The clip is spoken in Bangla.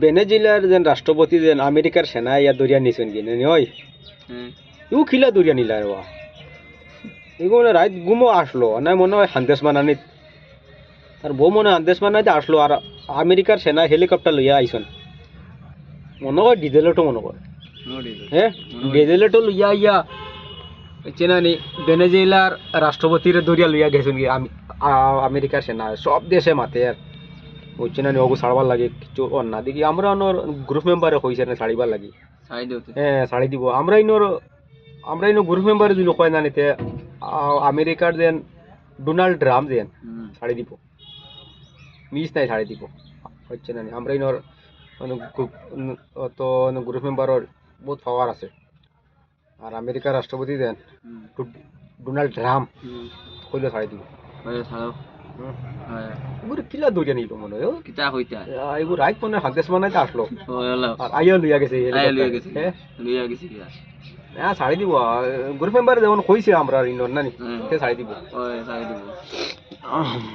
ভেনেজুয়েলার যেন রাষ্ট্রপতি যেন আমেরিকার সেনা ইয়া দরিয়া নিছেন কি নয় ইউ খিলা দরিয়া নিলা রে বা এগুলো রাত ঘুমো আসলো না মনে হয় হান্দেশ মানানিত আর বউ মনে হয় হান্দেশ মানাইতে আসলো আর আমেরিকার সেনা হেলিকপ্টার লইয়া আইসন মনে হয় ডিজেলেটো মনে হয় হ্যাঁ ডিজেলেটো লইয়া ইয়া চেনানি ভেনেজুয়েলার রাষ্ট্রপতির দরিয়া লইয়া গেছেন কি আমেরিকার সেনা সব দেশে মাতে আর বুঝছে না ওগু ছাড়বার লাগে কিছু না দেখি আমরা ওর গ্রুপ মেম্বারে কইছে না ছাড়িবার লাগি হ্যাঁ ছাড়ি দিব আমরা ইনো গ্রুপ মেম্বারে দিল কয় না নিতে আমেরিকার যেন ডোনাল্ড ট্রাম্প যেন ছাড়ি দিব মিস নাই ছাড়ি দিব হচ্ছে না আমরা ইনোর তো গ্রুপ মেম্বারের বহুত পাওয়ার আছে আর আমেরিকার রাষ্ট্রপতি দেন ডোনাল্ড ট্রাম্প কইলে ছাড়ি দিব এগুলো কিলা দরিয়া নিল মনে হয় এগুলো রাইট মনে হাতেস মানাইতে আসলো আর আইয়া লইয়া গেছে হ্যাঁ ছাড়ি দিব গ্রুপ মেম্বার যেমন কইছে আমরা ইনোর নানি ছাড়ি দিব